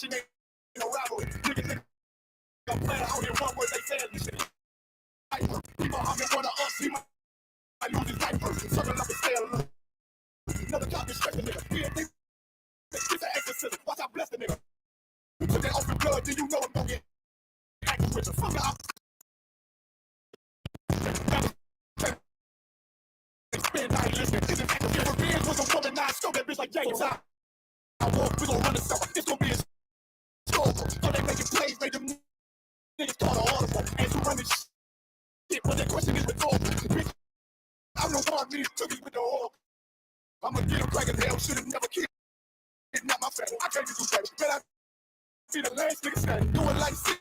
competition ain't no rivalry. Niggas think I'm playing out here one word they say this shit. People humming for the us, he might lose his diaper. Something up and stay alone. Another cop is stressing nigga. He ain't think it's an exorcism. Watch I bless the nigga. You took that open blood, then you know I'm gonna get acting with you. Fuck out. Spend night listening. This is active. Your revenge was a woman, now I stole that bitch like James. I walk, we gon' run the summer. It's gon' be a struggle. So they making plays, make them niggas call the audible. As you run this shit, but that question is rhetorical. Bitch, I'm the one niggas took me with the oil. I'ma get him crack as hell, should've never killed. It's not my family. I can't do that. But I be the last nigga standing. Do it like shit.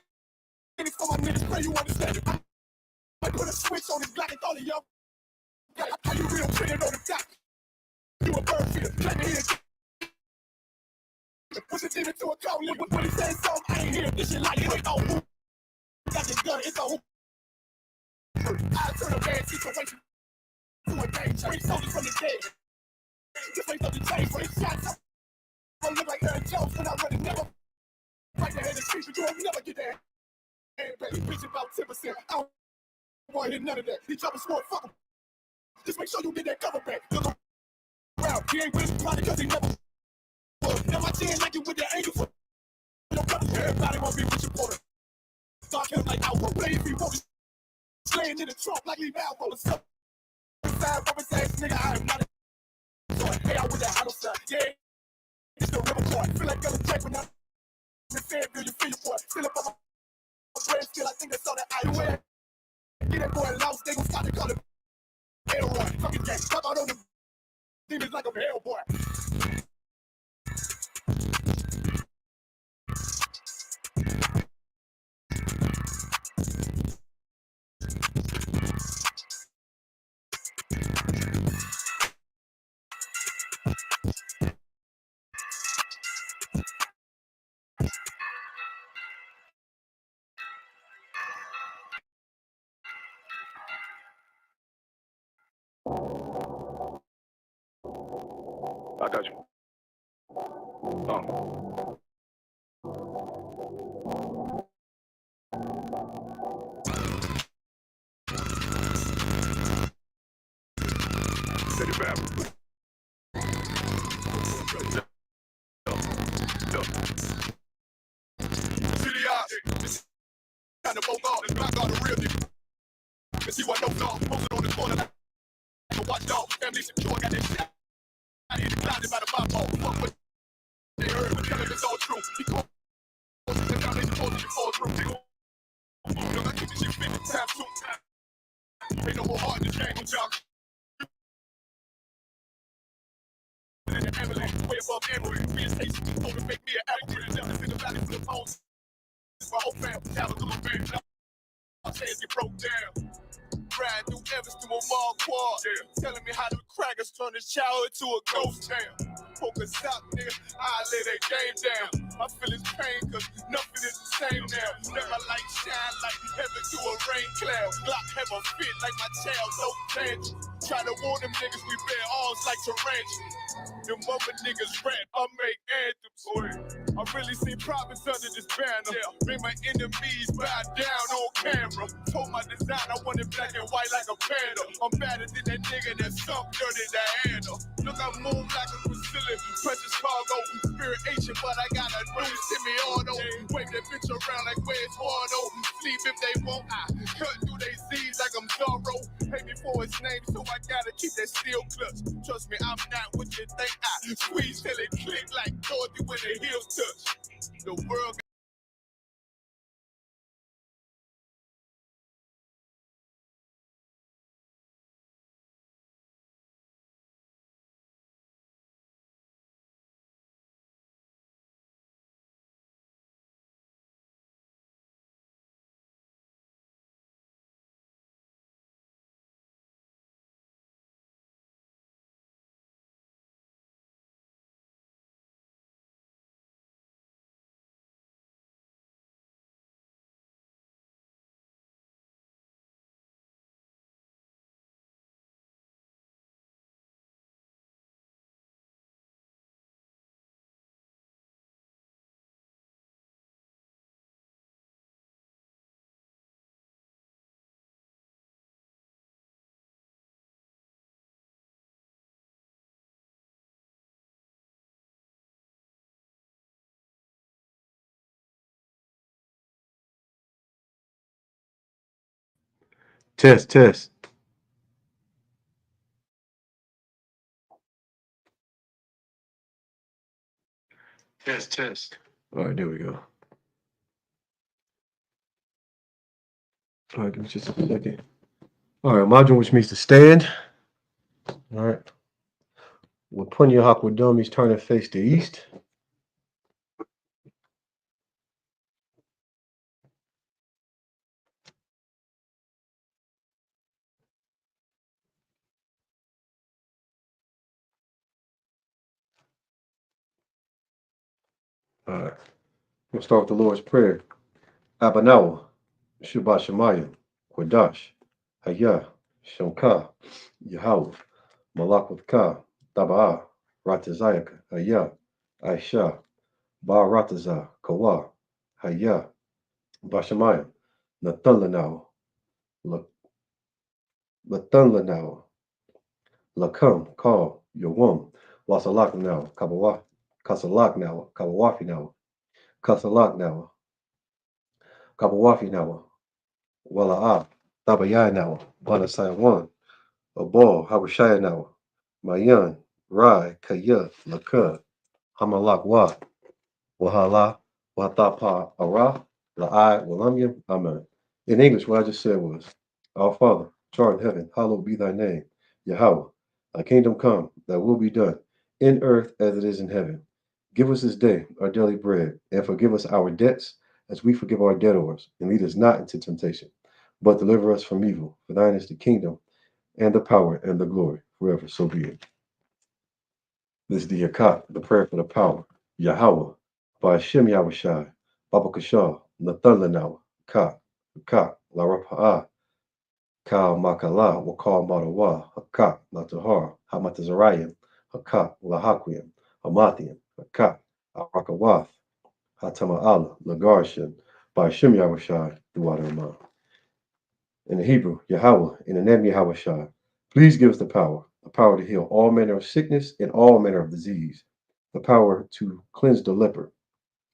For my niggas, pray you understand it. I put a switch on his Glock and thought of young. How you real training on the dock? You a bird feeder, let me hear. Push a demon to a cold lip when he says so. I ain't hear this shit like you ain't know who. Got this gun, it's a who. I turn a bad situation to a game change. Soldiers from the dead. Just ain't something change for his shots. I look like Aaron Jones when I run it, never. Like the head of the street, but you won't never get there. Hey, baby, bitch about 10%. I don't want to hear none of that. He dropping sword, fuck him. Just make sure you get that cover back. Look around, he ain't with his body cause he never was. Now my chin like you with that angle foot. Don't come to everybody won't be with your quarter. Dark him like I will play if he won't. Slaying in the trunk like he mouth on the stuff. Side from his ass, nigga, I am not a toy. Hey, I with that hollow side. Yeah, it's the river court. Feel like Ella Jack when I'm in the Fairview, you feel your boy. Fill up on my bread still, I think that's all that I wear. Get that boy lost, they gon' start to call him Elroy. Fucking gang, come out on them demons like a hell boy. I got you. Set it back. Silly object. Kind of both off. This black guard a real nigga. Cause he wasn't no dog. Posted on the corner like a watchdog. Family secure, got that shit. I hit the closet by the ball. Fuck what they heard, but tell him it's all true. He called the foundation told you fall through. Look, I keep this shit 50 times 2 times. Ain't no more heart in the game, no job. In the ambulance, way above ambulance. Me and Stacey, told to make me an actor. Down in the valley for the phones. It's my whole family, now a little bit. My chance get broke down. Riding through Evans through a mall quad. Telling me how the crackers turn this child into a ghost town. Poker stop, nigga, I lay that game down. I feel his pain, cause nothing is the same now. Let my light shine like heaven through a rain cloud. Glock have a fit like my child, no tangent. Try to warn them niggas, we bear arms like tarantulas. Them mother niggas rap, I make anthems. I really see prophets under this banner. Make my enemies bow down on camera. Told my design I wanted black and white like a panda. I'm better than that nigga that sunk dirty to handle. Look, I move like a Brazilian, precious cargo, spirit ancient, but I got a new semi-auto. Wave that bitch around like where's Wardo. Sleep if they won't, I cut through they Z's like I'm Zorro. Pay me for his name, so I gotta keep that steel clutch. Trust me, I'm not what you think. I squeeze till it click like Dorothy when the heels touch. The world Test, test. Test, test. All right, there we go. All right, give me just a second. All right, module, which means to stand. All right. We'll put your hawk with dummies, turn and face to east. All right. We'll start with the Lord's Prayer. Abanawa, Shabbat Shemayim, Quadash, Hayah, Shemka, Yahweh, Malak with Ka, Taba'a, Ratazayaka, Hayah, Aisha, Ba Rataza, Kawa, Hayah, Bashamayim, Nathan Lanao, Lakam, Call, Yawam, Wasalak now, Kabawa, Kasalak now, Kabawafi now, Kasalak now, Kabawafi now, Wala'a, Tabaya now, Banasai one, Abal, Habashaya now, Mayan, Rai, Kaya, Laka, Hamalak wa, Wahala, Watapa, Ara, La'ai, Walamya, Amen. In English, what I just said was, Our Father, which art in heaven, hallowed be thy name, Yahweh. Thy kingdom come, thy will be done, in earth as it is in heaven. Give us this day our daily bread, and forgive us our debts, as we forgive our debtors, and lead us not into temptation, but deliver us from evil. For thine is the kingdom, and the power, and the glory, forever. So be it. This is the Yakat, the prayer for the power. Yahweh, by Hashem Yahushai, Baba Kashah, Nathan Lanawa, Ka, La Rapa'ah, Ka Makala, Wakal Madawa, Haka, Latahar, Hamatazarayim, Haka, Lahakwim, Hamathiam, Haka, Arakawath, Hatama Allah, Lagarshan, by Hashem Yahushai, Duwadamah. In the Hebrew, Yahweh, in the name Yahushai, please give us the power to heal all manner of sickness and all manner of disease, the power to cleanse the leper,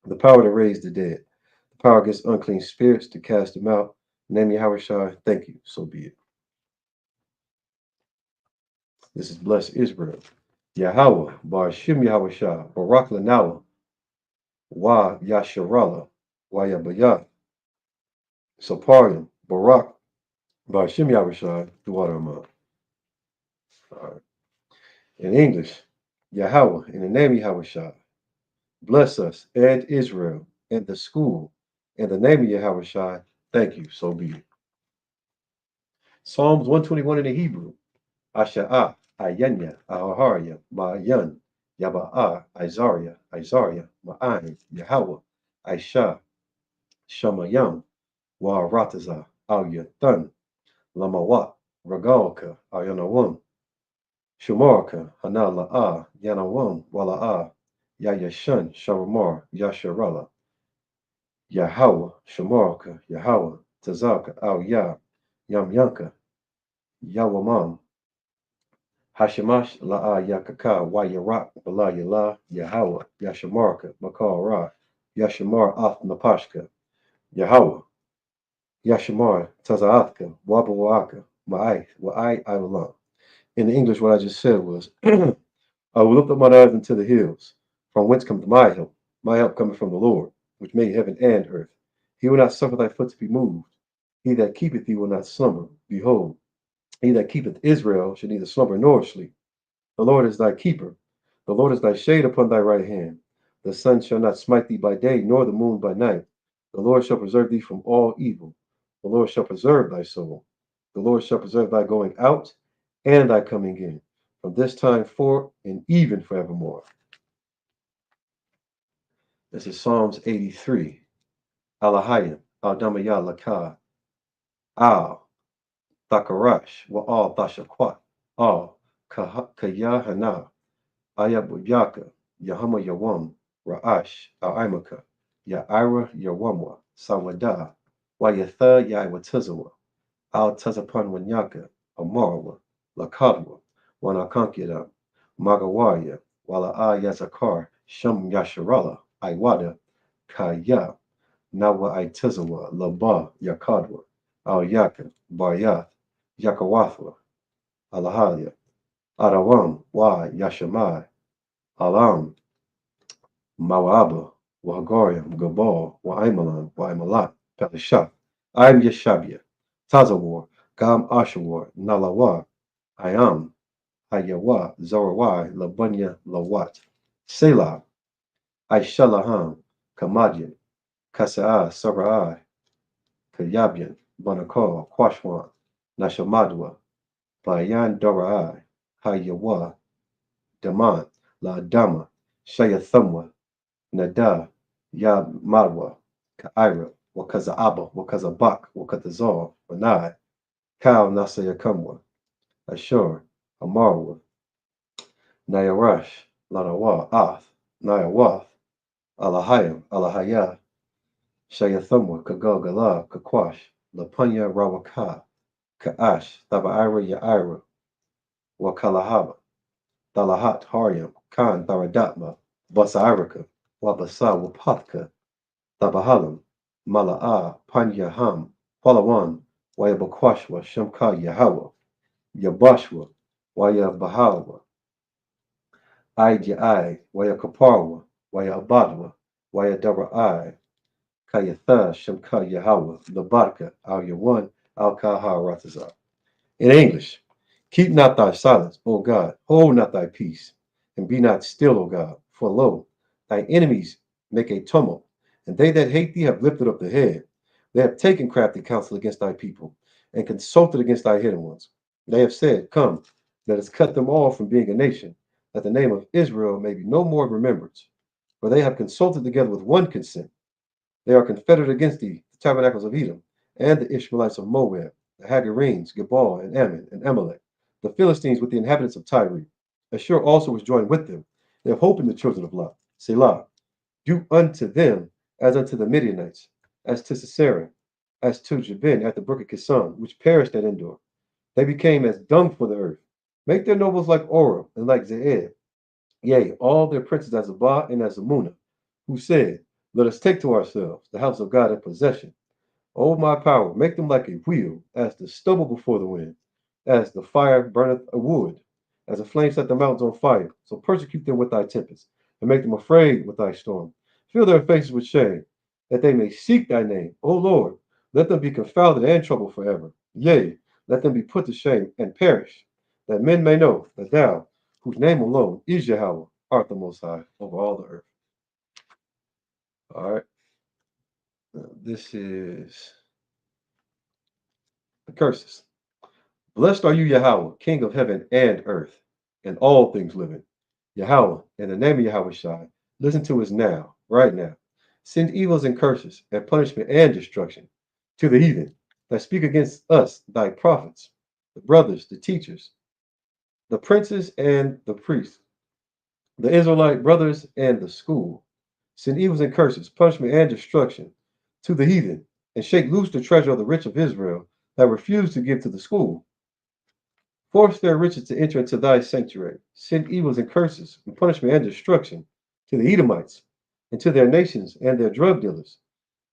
the power to raise the dead, the power against unclean spirits to cast them out. In the name Yahushai, thank you, so be it. This is Bless Israel. Yahweh, Bar Shim Yahushai, Barak Lanawa, Wa Yasharala, Wa Yabayah, Saparium, Barak, Bar Shim Yahushai, Duwadamah. All right. In English, Yahweh, in the name of Yahushua, bless us and Israel and the school. In the name of Yahushua, thank you, so be it. Psalms 121 in the Hebrew. Asha'ah, Ayanya, Ahaharya, Ma'ayan, Yaba'ah, Isaiah, Ma'ayin, Yahweh, Aisha, Shamayam, Wa'arataza, Al Yathan, Lamawat, Ragalka, Ayanawam, Shamarka, Hanala'a, Yanawam, Wala'a, Yayashan, Sharamar, Yasharala, Yahweh, Shamarka, Yahweh, Tazaka, Al Ya, Yamyanka, Yawamam, Hashemash, La'a, Yakaka, Wayarak, Bala Yala, Yahweh, Yashamarka, Makar Ra, Yashamar, Ath Napashka, Yahweh, Yashamar, Tazaatka, Wabawaka, Ma'ai, Wa'ai, Ilam. In English, what I just said was, I will lift up mine eyes unto the hills, from whence cometh my help cometh from the Lord, which made heaven and earth. He will not suffer thy foot to be moved. He that keepeth thee will not slumber. Behold, he that keepeth Israel shall neither slumber nor sleep. The Lord is thy keeper. The Lord is thy shade upon thy right hand. The sun shall not smite thee by day, nor the moon by night. The Lord shall preserve thee from all evil. The Lord shall preserve thy soul. The Lord shall preserve thy going out and thy coming in, from this time forth and even forevermore. This is Psalms 83. Alahayim, Al Damaya Laka, Al, Thakarash, Wa Al Thashakwat, Al, Kayahana, Ayabuyaka, Yahama Yawam, Ra'ash, Al-Imaka, Ya'ira Yawamwa, Sawada, Wayatha Yaiwatazawa, Al-Tazapan Wanyaka, Amarwa, Lakadwa, Wanakankida, Magawaya, Wala'a Yazakar, Sham Yasharala, Iwada, Kaya, Nawa Itazawa, Laba, Yakadwa, Al Yaka, Baryath, Yakawathwa, Alahalia, Arawam, Wa Yashamai, Alam, Mawaba, Wahagoriam, Gabal, Waimalan, Waimalat, Pelishah, I'm Yeshabia, Tazawar, Gam Ashawar, Nalawa, Ayam, Ayawa, Zorawai, Labunya, Lawat, Selah, Aishalaham, Kamadyan, Kasa'a, Sarai, Kayabian, Banakor, Kwashwan, Nashamadwa, Bayan Dorai, Hayawa, Daman, La Dama, Shayathamwa, Nada, Ya Marwa, Kaira, Wakazaaba, Wakazabak, Wakazazor, Wanai, Kal Nasayakamwa, Ashur, Amarwa, Nayarash, Lanawa, Ath, Nayawath, Alahayam, Alahaya, Shayathamwa, Kagalgala, Kakwash, Lapunya Rawaka, Kaash, Tabaira Yaira, Wakalahaba, Dalahat Haryam, Khan Tharadatma, Basairaka, Wabasa Wapathka, Tabahalam, Mala'a, Panyaham, Palawan, Wayabakwashwa, Shamka Yahawa, Yabashwa, Wayabahawa, Ai, Wayakaparwa, Wayabadwa, Wayadarai, Kayatha, Shamka Yahawa, Labarka, Al Yawan, Al Kaha Ratazar. In English, keep not thy silence, O God, hold not thy peace, and be not still, O God, for lo, thy enemies make a tumult, and they that hate thee have lifted up the head. They have taken crafty counsel against thy people, and consulted against thy hidden ones. They have said, Come, let us cut them off from being a nation, that the name of Israel may be no more remembered. For they have consulted together with one consent. They are confederate against thee, the tabernacles of Edom, and the Ishmaelites of Moab, the Hagarenes, Gebal, and Ammon, and Amalek, the Philistines with the inhabitants of Tyre. Ashur also was joined with them. They have hope in the children of Lot. Selah, do unto them as unto the Midianites, as to Sisera, as to Jabin at the brook of Kison, which perished at Endor. They became as dung for the earth. Make their nobles like Orem and like Zeeb, yea, all their princes as Abah and as Amunah, who said, Let us take to ourselves the house of God in possession. O my power, make them like a wheel, as the stubble before the wind, as the fire burneth a wood, as a flame set the mountains on fire. So persecute them with thy tempest, and make them afraid with thy storm. Fill their faces with shame, that they may seek thy name. O Lord, let them be confounded and troubled forever. Yea, let them be put to shame and perish, that men may know that thou, whose name alone is Yahweh, art the most high over all the earth. All right. Now, this is the curses. Blessed are you, Yahweh, King of heaven and earth, and all things living. Yahweh, in the name of Yahweh Shai, listen to us now, right now. Send evils and curses, and punishment and destruction to the heathen that speak against us, thy prophets, the brothers, the teachers, the princes, and the priests, the Israelite brothers, and the school. Send evils and curses, punishment and destruction to the heathen, and shake loose the treasure of the rich of Israel that refuse to give to the school. Force their riches to enter into thy sanctuary. Send evils and curses, and punishment and destruction to the Edomites, and to their nations and their drug dealers,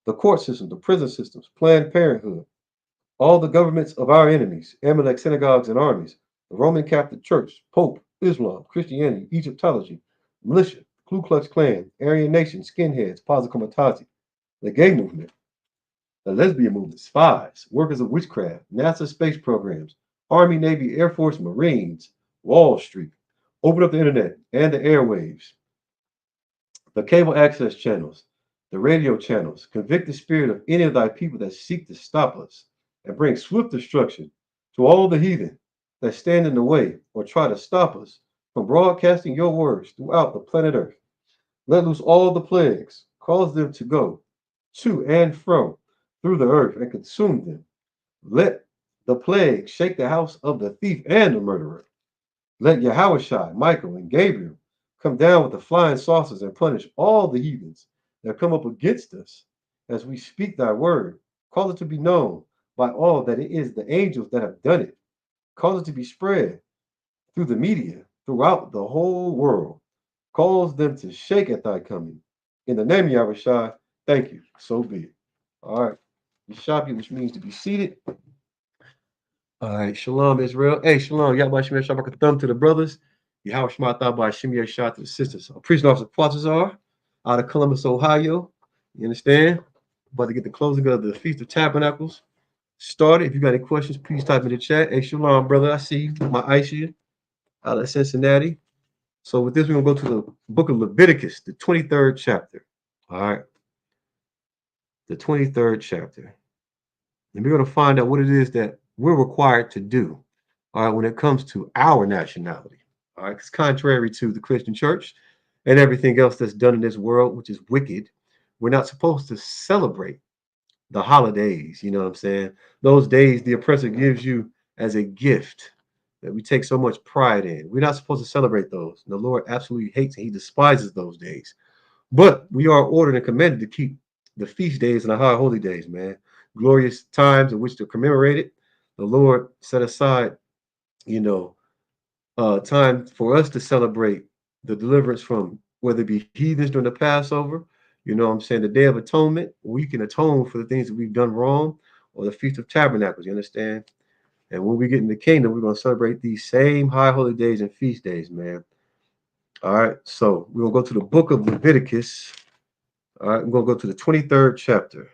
the court system, the prison systems, Planned Parenthood, all the governments of our enemies, Amalek synagogues and armies, the Roman Catholic Church, Pope, Islam, Christianity, Egyptology, militia, Ku Klux Klan, Aryan Nation, skinheads, Pazakomatazi, the gay movement, the lesbian movement, spies, workers of witchcraft, NASA space programs, Army, Navy, Air Force, Marines, Wall Street. Open up the internet and the airwaves, the cable access channels, the radio channels. Convict the spirit of any of thy people that seek to stop us, and bring swift destruction to all the heathen that stand in the way or try to stop us from broadcasting your words throughout the planet Earth. Let loose all the plagues, cause them to go to and fro through the earth and consume them. Let the plague shake the house of the thief and the murderer. Let Yahushua, Michael, and Gabriel come down with the flying saucers and punish all the heathens that come up against us as we speak thy word. Cause it to be known by all that it is the angels that have done it. Cause it to be spread through the media throughout the whole world. Cause them to shake at thy coming. In the name of Yahushua, thank you. So be it. All right. Yeshapi, which means to be seated. All right, shalom, Israel. Hey, shalom. Yahweh Shemir Shabbat thumb to the brothers. Yahweh Shema by Shemir Shah to the sisters. Priest Officer Quatazar out of Columbus, Ohio. You understand? About to get the closing of the Feast of Tabernacles started. If you got any questions, please type in the chat. Hey, shalom, brother. I see you. My Aisha out of Cincinnati. So with this, we're going to go to the book of Leviticus, the 23rd chapter. All right. The 23rd chapter. And we're going to find out what it is that we're required to do, all right, when it comes to our nationality. All right, because contrary to the Christian church and everything else that's done in this world, which is wicked, we're not supposed to celebrate the holidays. You know what I'm saying? Those days the oppressor gives you as a gift that we take so much pride in. We're not supposed to celebrate those. The Lord absolutely hates and he despises those days. But we are ordered and commanded to keep the feast days and the high holy days, man. Glorious times in which to commemorate it. The Lord set aside, you know, time for us to celebrate the deliverance from whether it be heathens during the Passover, you know what I'm saying, the Day of Atonement, we can atone for the things that we've done wrong, or the Feast of Tabernacles, you understand? And when we get in the kingdom, we're going to celebrate these same high holy days and feast days, man. All right, so we're going to go to the book of Leviticus. All right, I'm going to go to the 23rd chapter.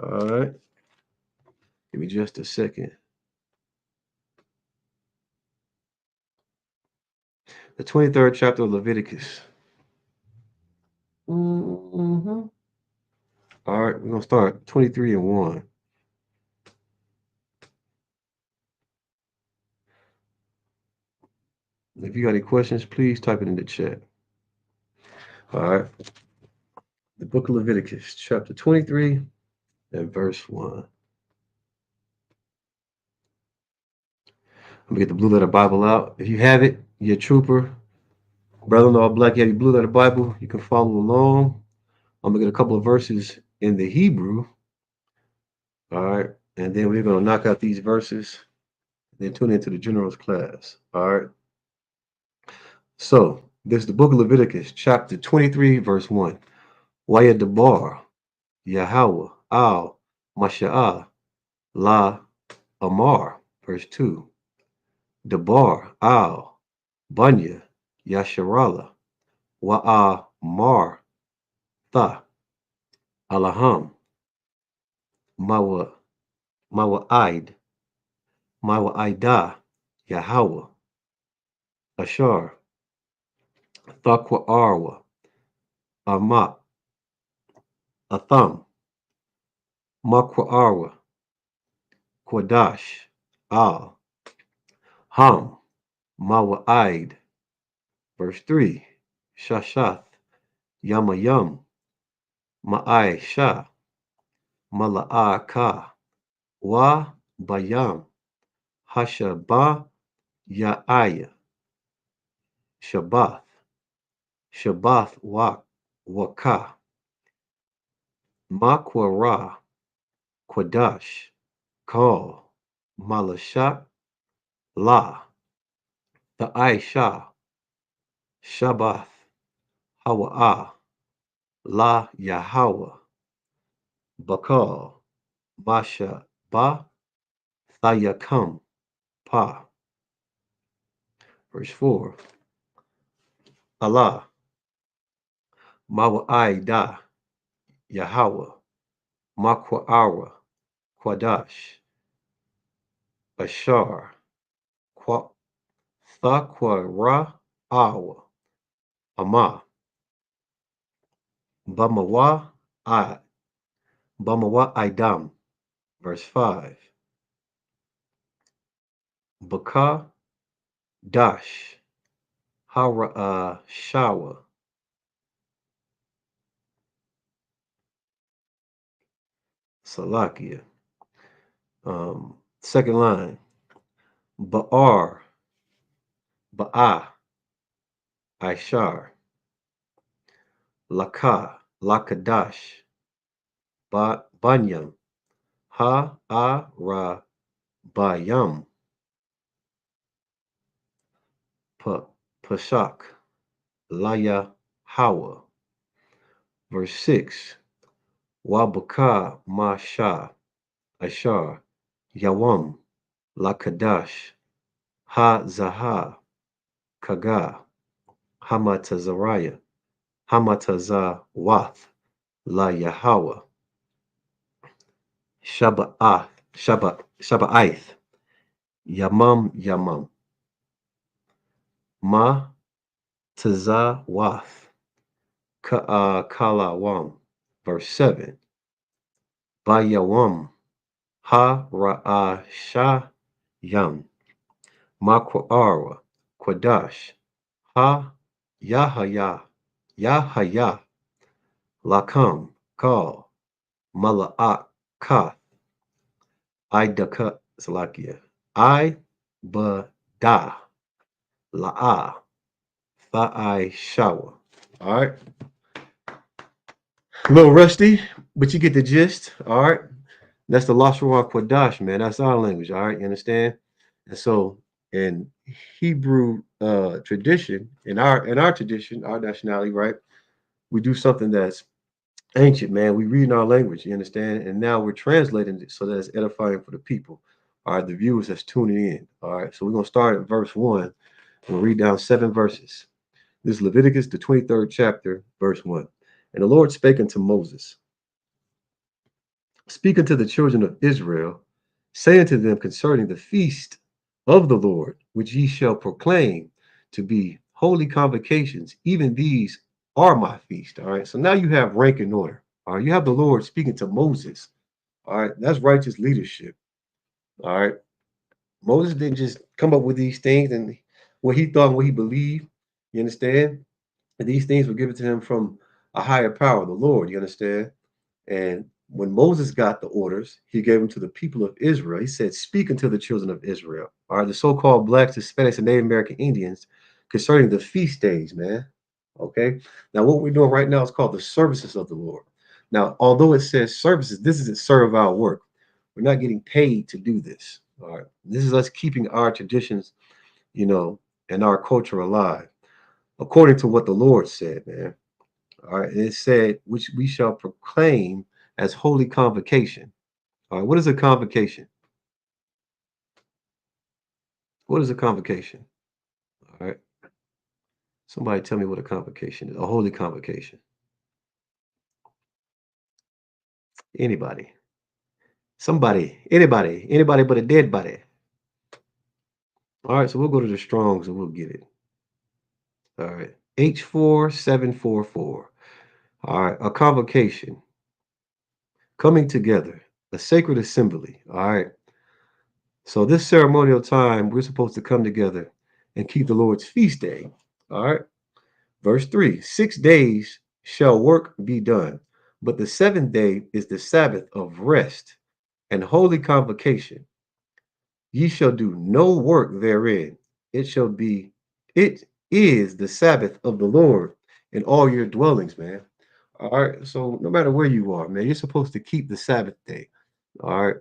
All right, give me just a second. The 23rd chapter of Leviticus. Mm-hmm. All right, we're going to start 23 and 1. If you got any questions, please type it in the chat. All right. The book of Leviticus, chapter 23 and verse 1. I'm going to get the Blue Letter Bible out. If you have it, you're a trooper. Brother in all black, you have your Blue Letter Bible. You can follow along. I'm going to get a couple of verses in the Hebrew. All right. And then we're going to knock out these verses. Then tune into the general's class. All right. So, this is the book of Leviticus, chapter 23, verse 1. Waya Debar, Yahweh, Al, Masha'ah, La, Amar, verse 2. Debar, Al, Bunya, Yasharala, Wa'a, Mar, Tha, Alaham, Mawa, Mawa'id, Mawa'ida, Yahweh, Ashar, Thaqwa Arwa, Amat, Atham, Makwa Arwa, Quadash, Al, Ham, Mawa'id, verse 3, Shashath, Yamayam, Ma'ai Shah, Mala'aka, Wa Bayam, Hashaba Ya'aya, Shabbath, Shabbath Waka, Makwara, Quadash, Kal, Malashat, La, the Aisha, Shabbath, Hawa'ah, La Yahweh, Bakal, Masha Ba, Thayakam, Pa. Verse 4. Allah, Mawa'ida, Yahweh, Makwa'ara, Quadash, Ashar, Thakwara, Awa, Ama, Bamawa, I, Bamawa Idam. Verse 5. Baka, Dash, Hara, Shawa, Salakia. Second line. Ba'ar, Ba'a, Aishar, Laka, Lakadash, Banyam, Ha-A-Ra, Bayam, Pashak, Laya, Hawa. Verse 6. Wabaka, Masha, Ashar, Yawam, Lakadash, Ha Zaha, Kaga, Hamatazariah, Hamatazawath, La Yahweh, Shaba'ath, Yamam, Ma Tazawath, Kalawam. Verse 7. Bayawam, Ha Ra'asha Yam, Makwara, Kwadash, Ha Yahaya, Yahaya, Lakam, Kal, Mala'aka, Idaka, Salakia, I Bada, La'a, Tha'ai Shawa. All right. A little rusty, but you get the gist. All right. That's the Lashon Kodash, man. That's our language. All right. You understand? And so in Hebrew tradition, in our tradition, our nationality, right? We do something that's ancient, man. We read in our language, you understand? And now we're translating it so that it's edifying for the people. All right, the viewers that's tuning in. All right. So we're gonna start at verse 1. We'll read down 7 verses. This is Leviticus, the 23rd chapter, verse 1. And the Lord spake unto Moses, speak unto the children of Israel, say unto them concerning the feast of the Lord, which ye shall proclaim to be holy convocations. Even these are my feast. All right. So now you have rank and order. All right. You have the Lord speaking to Moses. All right. That's righteous leadership. All right. Moses didn't just come up with these things and what he thought and what he believed. You understand? And these things were given to him from a higher power, the Lord. You understand? And when Moses got the orders, he gave them to the people of Israel. He said, speak unto the children of Israel, all right, the so-called blacks, Hispanics, and Native American Indians concerning the feast days, man. Okay. Now, what we're doing right now is called the services of the Lord. Now, although it says services, this isn't servile work. We're not getting paid to do this. All right. This is us keeping our traditions, you know, and our culture alive, according to what the Lord said, man. All right. And it said, which we shall proclaim as holy convocation. All right. What is a convocation? What is a convocation? All right. Somebody tell me what a convocation is. A holy convocation. Anybody. Somebody. Anybody. Anybody but a dead body. All right. So we'll go to the Strongs and we'll get it. All right. H4744. All right. A convocation. Coming together. A sacred assembly. All right. So this ceremonial time, we're supposed to come together and keep the Lord's feast day. All right. Verse 3. 6 days shall work be done, but the seventh day is the Sabbath of rest and holy convocation. Ye shall do no work therein. It shall be, it is the Sabbath of the Lord in all your dwellings, man. All right. So no matter where you are, man, you're supposed to keep the Sabbath day. All right.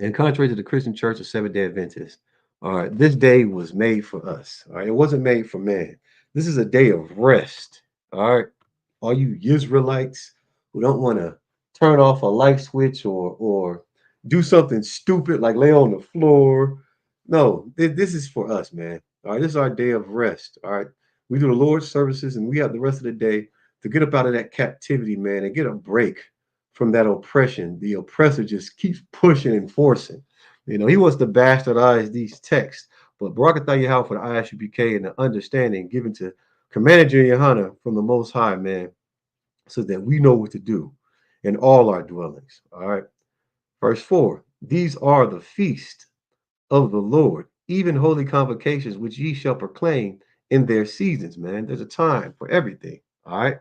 And contrary to the Christian Church of Seventh-day Adventists, all right, this day was made for us. All right, it wasn't made for man. This is a day of rest. All right, all you Israelites who don't want to turn off a light switch or do something stupid like lay on the floor. No, this is for us, man. All right, this is our day of rest. All right, we do the Lord's services and we have the rest of the day to get up out of that captivity, man, and get a break from that oppression. The oppressor just keeps pushing and forcing. You know, he wants to bastardize these texts. But Barakatah Yahweh for the ISUPK and the understanding given to Commander Johanna from the Most High, man, so that we know what to do in all our dwellings. All right. Verse 4. These are the feast of the Lord, even holy convocations, which ye shall proclaim in their seasons, man. There's a time for everything. All right.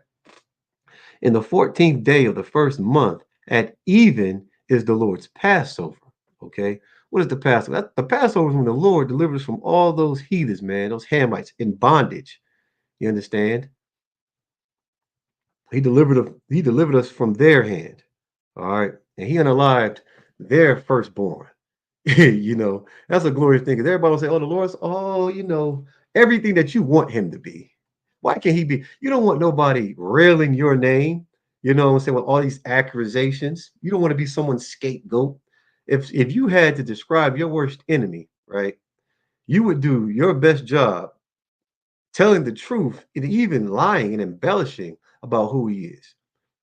In the 14th day of the first month at even is the Lord's Passover. Okay. What is the Passover? The Passover is when the Lord delivers from all those heathens, man, those Hamites in bondage. You understand? He delivered us from their hand. All right. And he unalived their firstborn. That's a glorious thing. Because everybody will say, oh, the Lord's, everything that you want him to be. Why can't he be? You don't want nobody railing your name, what I'm saying, with all these accusations. You don't want to be someone's scapegoat. if you had to describe your worst enemy, right, you would do your best job telling the truth and even lying and embellishing about who he is.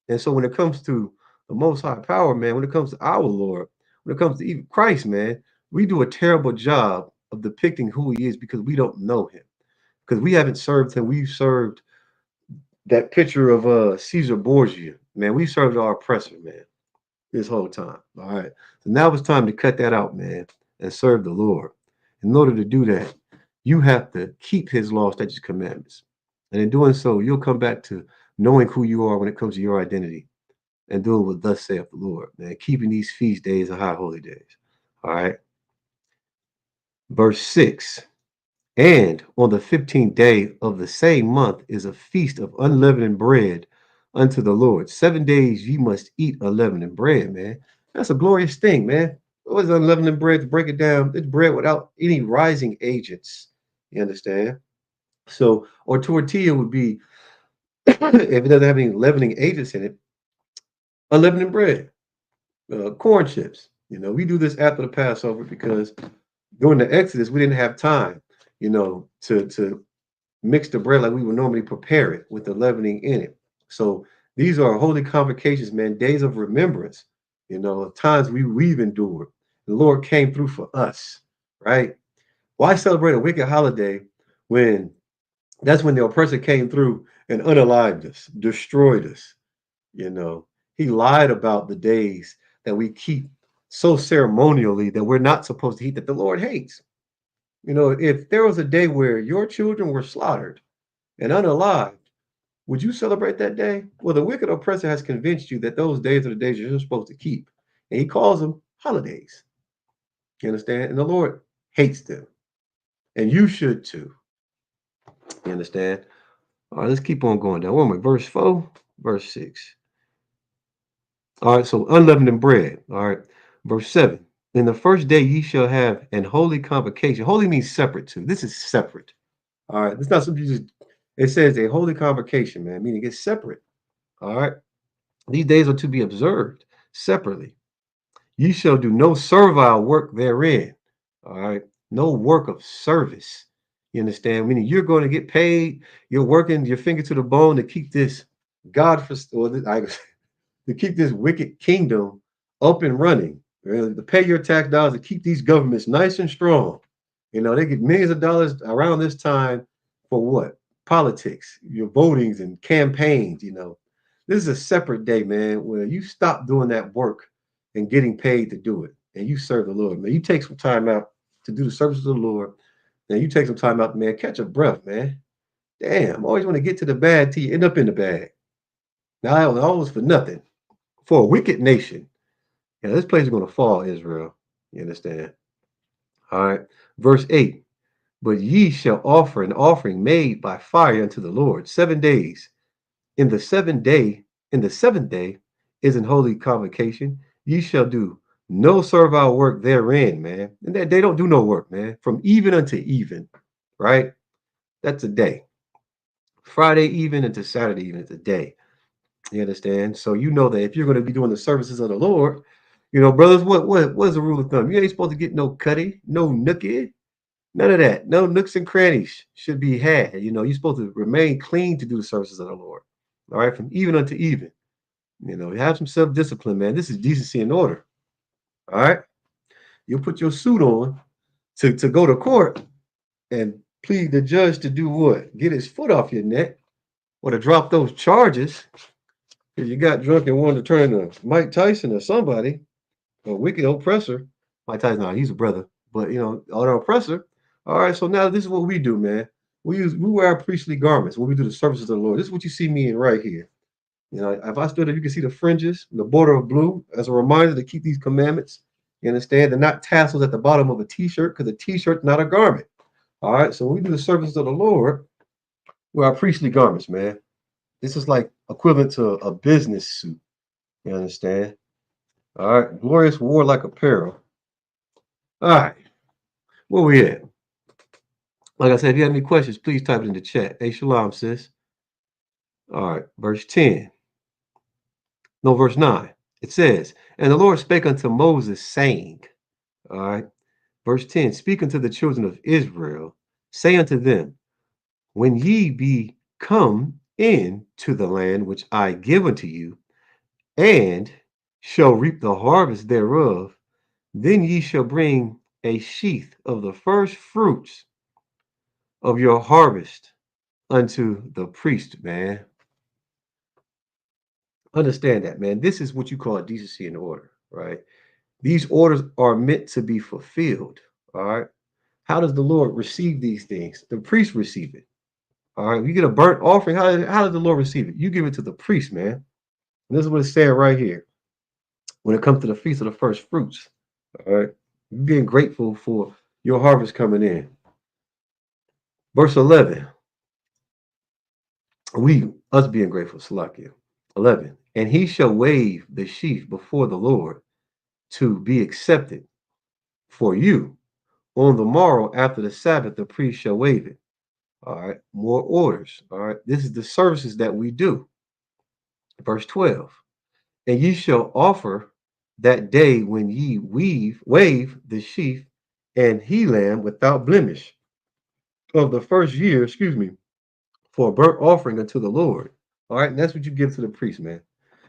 And so when it comes to the most high power, man, when it comes to our Lord, when it comes to even Christ, man, we do a terrible job of depicting who he is because we don't know him. Because we haven't served him. We've served that picture of Caesar Borgia. Man, we served our oppressor, man, this whole time. All right. So now it's time to cut that out, man, and serve the Lord. In order to do that, you have to keep his law, statutes, commandments. And in doing so, you'll come back to knowing who you are when it comes to your identity and doing what thus saith the Lord, man, keeping these feast days and high holy days. All right. Verse 6. And on the 15th day of the same month is a feast of unleavened bread unto the Lord. 7 days ye must eat unleavened bread, man. That's a glorious thing, man. What is unleavened bread? To break it down, it's bread without any rising agents. You understand? So, or tortilla would be, if it doesn't have any leavening agents in it, unleavened bread, corn chips. We do this after the Passover because during the Exodus, we didn't have time, to mix the bread like we would normally prepare it with the leavening in it. So these are holy convocations, man, days of remembrance, of times we've endured. The Lord came through for us, right? Why celebrate a wicked holiday when that's when the oppressor came through and unalived us, destroyed us, you know? He lied about the days that we keep so ceremonially that we're not supposed to eat, that the Lord hates. If there was a day where your children were slaughtered and unalived, would you celebrate that day? Well, the wicked oppressor has convinced you that those days are the days you're supposed to keep. And he calls them holidays. You understand? And the Lord hates them. And you should too. You understand? All right, let's keep on going down. One more. Verse 4, verse 6. All right, so unleavened bread. All right. Verse 7. In the first day ye shall have an holy convocation. Holy means separate too. This is separate. All right. It's not something you just, it says a holy convocation, man, meaning it's separate. All right. These days are to be observed separately. Ye shall do no servile work therein. All right. No work of service. You understand? Meaning you're going to get paid. You're working your finger to the bone to keep this God for, or to keep this wicked kingdom up and running, really, to pay your tax dollars to keep these governments nice and strong. They get millions of dollars around this time for what? Politics, your votings and campaigns. This is a separate day, man, where you stop doing that work and getting paid to do it, and you serve the Lord, man. You take some time out to do the service of the Lord, and you take some time out, man. Catch a breath, man. Damn, always want to get to the bad till you end up in the bad. Now, always for nothing. For a wicked nation. Yeah, this place is going to fall, Israel. You understand? All right. Verse 8. But ye shall offer an offering made by fire unto the Lord 7 days. In the seventh day is an holy convocation. Ye shall do no servile work therein, man. And they don't do no work, man. From even unto even, right? That's a day. Friday even into Saturday even, it's a day. You understand? So you know that if you're going to be doing the services of the Lord, brothers, what's the rule of thumb? You ain't supposed to get no cutty, no nookie, none of that. No nooks and crannies should be had. You're supposed to remain clean to do the services of the Lord. All right, from even unto even. You have some self-discipline, man. This is decency and order. All right. You put your suit on to go to court and plead the judge to do what? Get his foot off your neck or to drop those charges. If you got drunk and wanted to turn to Mike Tyson or somebody, a wicked oppressor. Mike Tyson, no, he's a brother, but an oppressor. All right, so now this is what we do, man. We wear our priestly garments when we do the services of the Lord. This is what you see me in right here. If I stood there, you can see the fringes, the border of blue, as a reminder to keep these commandments. You understand? They're not tassels at the bottom of a t-shirt because a t-shirt's not a garment. All right, so when we do the services of the Lord, wear our priestly garments, man. This is like equivalent to a business suit. You understand? All right. Glorious warlike apparel. All right. Where we at? Like I said, if you have any questions, please type it in the chat. Hey, shalom, sis. All right. Verse 10. No, verse 9. It says, and the Lord spake unto Moses, saying, all right, verse 10, speak unto the children of Israel, say unto them, when ye be come in to the land which I give unto you, and shall reap the harvest thereof, then ye shall bring a sheath of the first fruits of your harvest unto the priest, man. Understand that, man. This is what you call decency and order, right? These orders are meant to be fulfilled, all right? How does the Lord receive these things? The priest receive it, all right? You get a burnt offering. How does the Lord receive it? You give it to the priest, man. And this is what it's saying right here when it comes to the feast of the first fruits, all right? You being grateful for your harvest coming in. Verse 11, us being grateful, Salakia. 11, and he shall wave the sheaf before the Lord to be accepted for you. On the morrow after the Sabbath, the priest shall wave it. All right, more orders. All right, this is the services that we do. Verse 12, and ye shall offer that day when ye wave the sheaf and he lamb without blemish of the first year, excuse me, for a burnt offering unto the Lord. All right, and that's what you give to the priest, man.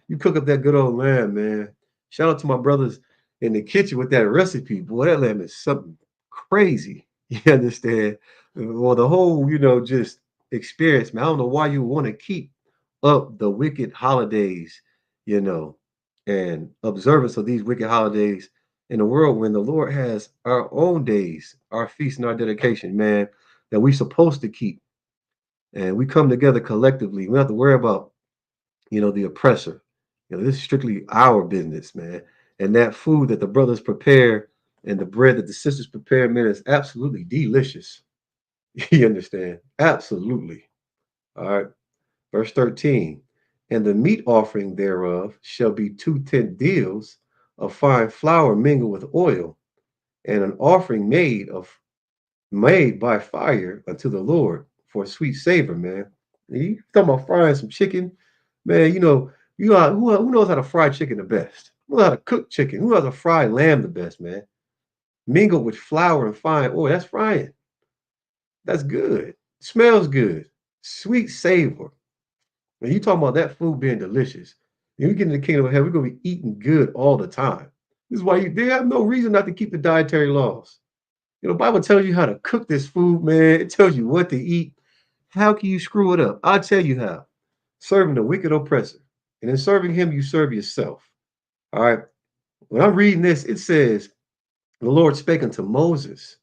You cook up that good old lamb, man. Shout out to my brothers in the kitchen with that recipe. Boy, that lamb is something crazy. You understand? Well, the whole, just experience, man. I don't know why you want to keep up the wicked holidays, you know, and observance of these wicked holidays in the world when the Lord has our own days, our feast and our dedication, man, that we supposed to keep. And we come together collectively. We don't have to worry about the oppressor. This is strictly our business, man. And that food that the brothers prepare and the bread that the sisters prepare, man, is absolutely delicious. You understand? Absolutely. All right. Verse 13. And the meat offering thereof shall be 2 deals of fine flour mingled with oil, and an offering made by fire unto the Lord for a sweet savor, man. You talking about frying some chicken, man? Who knows how to fry chicken the best? Who knows how to cook chicken? Who knows how to fry lamb the best, man? Mingled with flour and fine oil. That's frying. That's good. Smells good. Sweet savor. And you talking about that food being delicious. And we get in the kingdom of heaven, we're gonna be eating good all the time. This is why they have no reason not to keep the dietary laws. The Bible tells you how to cook this food, man. It tells you what to eat. How can you screw it up? I'll tell you how. Serving the wicked oppressor. And in serving him, you serve yourself. All right. When I'm reading this, it says, the Lord spake unto Moses.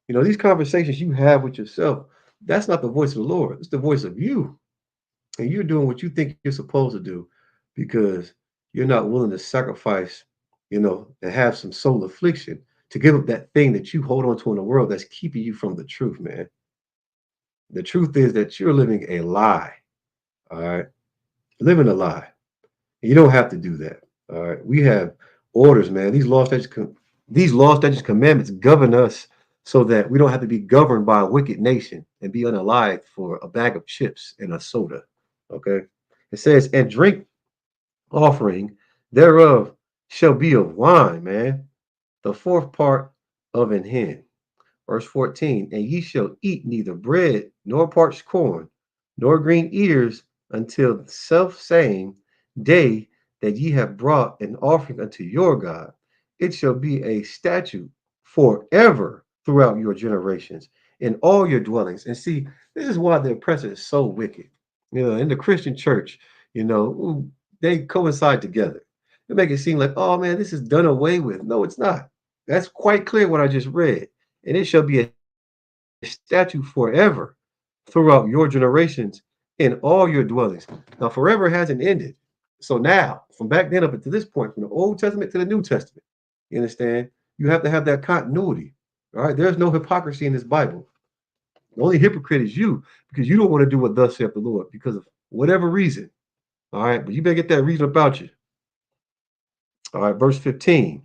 These conversations you have with yourself, that's not the voice of the Lord. It's the voice of you. And you're doing what you think you're supposed to do because you're not willing to sacrifice, and have some soul affliction to give up that thing that you hold on to in the world that's keeping you from the truth, man. The truth is that you're living a lie. All right. Living a lie. You don't have to do that. All right. We have orders, man. These laws, statutes, commandments govern us so that we don't have to be governed by a wicked nation and be unalived for a bag of chips and a soda. Okay. It says, and drink offering thereof shall be of wine, man. The fourth part of an hin. Verse 14, and ye shall eat neither bread nor parched corn, nor green ears until the self same day that ye have brought an offering unto your God. It shall be a statute forever throughout your generations in all your dwellings. And see, this is why the oppressor is so wicked. In the Christian church, they coincide together. They make it seem like, oh man, this is done away with. No, it's not. That's quite clear what I just read. And it shall be a statute forever throughout your generations in all your dwellings. Now, forever hasn't ended. So now, from back then up to this point, from the Old Testament to the New Testament, you understand? You have to have that continuity. All right. There's no hypocrisy in this Bible. The only hypocrite is you because you don't want to do what thus saith the Lord because of whatever reason. All right. But you better get that reason about you. All right. Verse 15.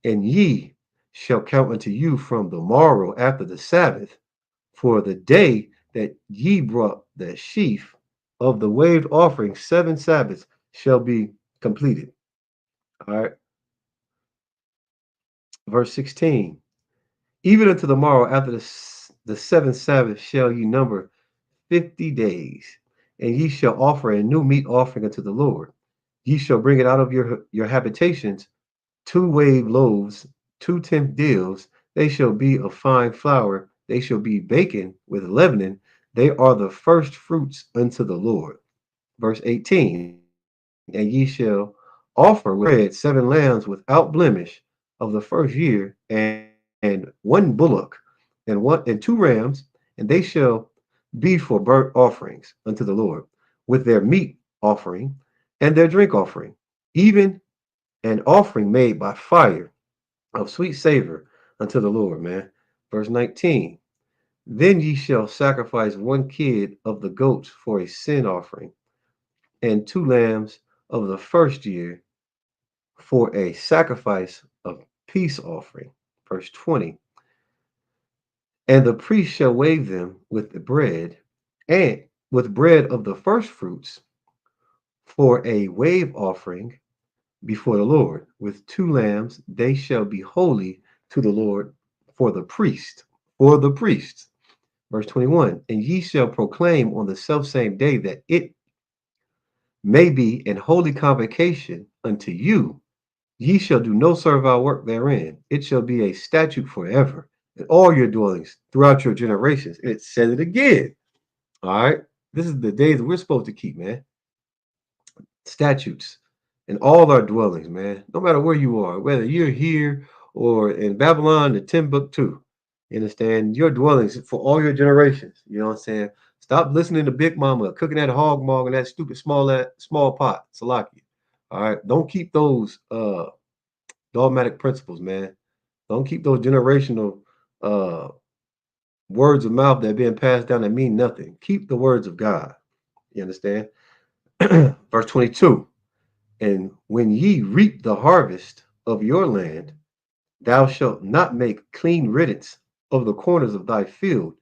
And ye shall count unto you from the morrow after the Sabbath for the day that ye brought the sheaf of the waved offering, 7 Sabbaths shall be completed. All right, verse 16. Even unto the morrow after the seventh Sabbath shall ye number 50 days, and ye shall offer a new meat offering unto the Lord. Ye shall bring it out of your habitations, 2 wave loaves, 2 tenth deals. They shall be of fine flour. They shall be baken with leavening. They are the first fruits unto the Lord. Verse 18. And ye shall offer with bread 7 lambs without blemish of the first year, and 1 bullock, and 2 rams, and they shall be for burnt offerings unto the Lord, with their meat offering and their drink offering, even an offering made by fire of sweet savor unto the Lord, man. Verse 19. Then ye shall sacrifice 1 kid of the goats for a sin offering, and 2 lambs of the first year for a sacrifice of peace offering. Verse 20. And the priest shall wave them with the bread, and with bread of the first fruits for a wave offering before the Lord. With 2 lambs, they shall be holy to the Lord for the priest. For the priests. Verse 21. And ye shall proclaim on the selfsame day that it may be an holy convocation unto you. Ye shall do no servile work therein. It shall be a statute forever in all your dwellings throughout your generations. And it said it again. All right. This is the days that we're supposed to keep, man. Statutes in all our dwellings, man. No matter where you are, whether you're here or in Babylon, the Timbuktu. You understand? Your dwellings for all your generations. You know what I'm saying? Stop listening to Big Mama cooking that hog mog in that stupid small pot, Salaki. All right. Don't keep those dogmatic principles, man. Don't keep those generational uh words of mouth that are being passed down that mean nothing. Keep the words of God. You understand? Verse 22. And when ye reap the harvest of your land, thou shalt not make clean riddance of the corners of thy field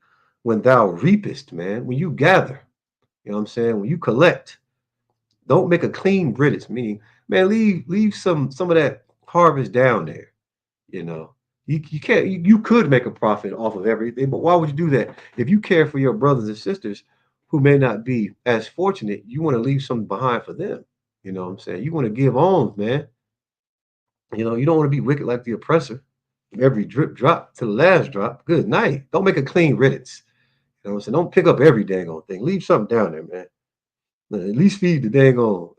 when thou reapest, man. When you gather, you know what I'm saying? When you collect, don't make a clean riddance, meaning, man, leave some of that harvest down there. You know, you can't you could make a profit off of everything, but why would you do that? If you care for your brothers and sisters who may not be as fortunate, you want to leave something behind for them. You know what I'm saying? You want to give alms, man. You know, you don't want to be wicked like the oppressor. Every drip drop to the last drop. Good night. Don't make a clean riddance. You know what I'm saying? Don't pick up every dang old thing. Leave something down there, man. At least feed the dang on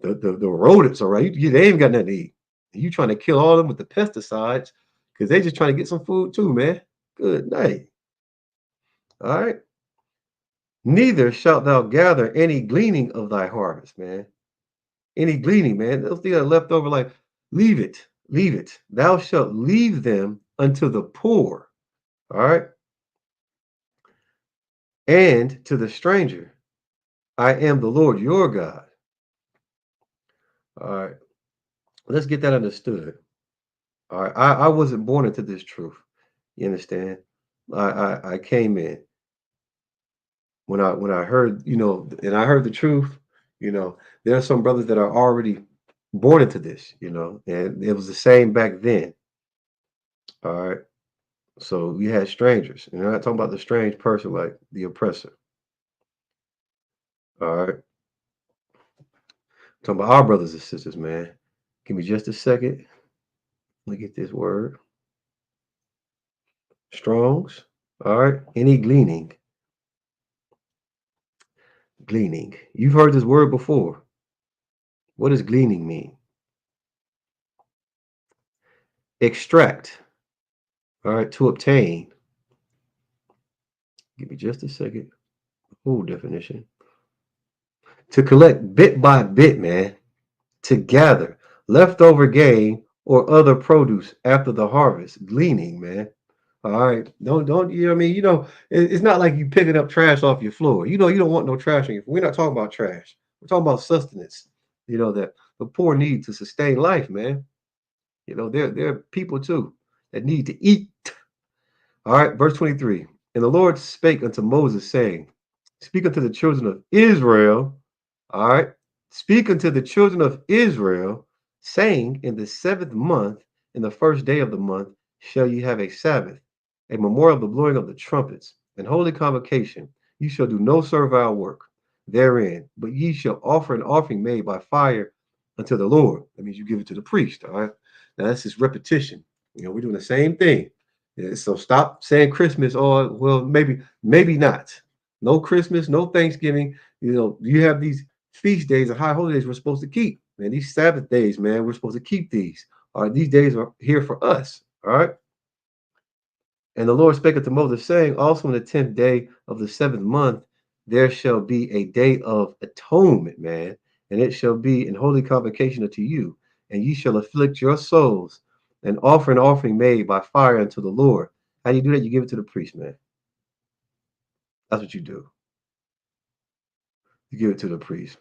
the rodents, all right? They ain't got nothing to eat. You trying to kill all of them with the pesticides because they just trying to get some food too, man. Good night. All right. Neither shalt thou gather any gleaning of thy harvest, man. Any gleaning, man. Those things that are left over, like, leave it. Leave it. Thou shalt leave them unto the poor. All right. And to the stranger. I am the Lord your God. All right. Let's get that understood. All right. I wasn't born into this truth. You understand? I came in when I heard, and I heard the truth. There are some brothers that are already born into this, and it was the same back then. All right. So we had strangers, and I'm not talking about the strange person like the oppressor. All right. I'm talking about our brothers and sisters, man. Give me just a second. Let me get this word. Strongs. All right. Any gleaning. Gleaning. You've heard this word before. What does gleaning mean? Extract. All right. To obtain. Give me just a second. Full definition. To collect bit by bit, man. To gather leftover gain or other produce after the harvest. Gleaning, man. All right. Don't you know what I mean? It's not like you picking up trash off your floor. You don't want no trash on your floor. We're not talking about trash. We're talking about sustenance. That the poor need to sustain life, man. There are people too that need to eat. All right, verse 23. And the Lord spake unto Moses, saying, Speak unto the children of Israel. All right. Speak unto the children of Israel, saying, in the 7th month, in the first day of the month, shall ye have a Sabbath, a memorial of the blowing of the trumpets, and holy convocation. You shall do no servile work therein, but ye shall offer an offering made by fire unto the Lord. That means you give it to the priest. All right. Now that's just repetition. We're doing the same thing. Yeah, so stop saying Christmas, or well, maybe not. No Christmas, no Thanksgiving. You have these feast days and high holidays we're supposed to keep. Man, these Sabbath days, man, we're supposed to keep these. All right, these days are here for us. All right. And the Lord spake unto Moses, saying, also in the 10th day of the 7th month, there shall be a day of atonement, man, and it shall be an holy convocation unto you, and ye shall afflict your souls, and offer an offering made by fire unto the Lord. How do you do that? You give it to the priest, man. That's what you do. You give it to the priest.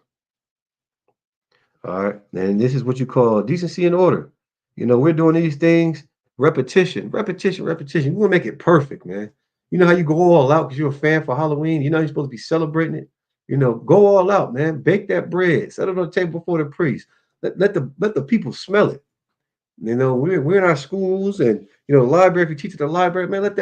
All right. And this is what you call decency and order. We're doing these things, repetition, repetition, repetition. We want to make it perfect, man. You know how you go all out because you're a fan for Halloween? You're supposed to be celebrating it. Go all out, man. Bake that bread. Set it on the table before the priest. Let the people smell it. We're in our schools and library. If you teach at the library, man, let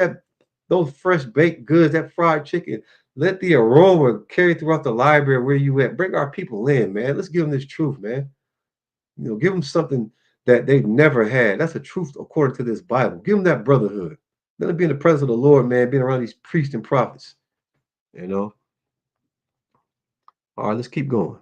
those fresh baked goods, that fried chicken, let the aroma carry throughout the library where you at. Bring our people in, man. Let's give them this truth, man. Give them something that they've never had. That's the truth according to this Bible. Give them that brotherhood. Let them be in the presence of the Lord, man, being around these priests and prophets. You know. All right, let's keep going.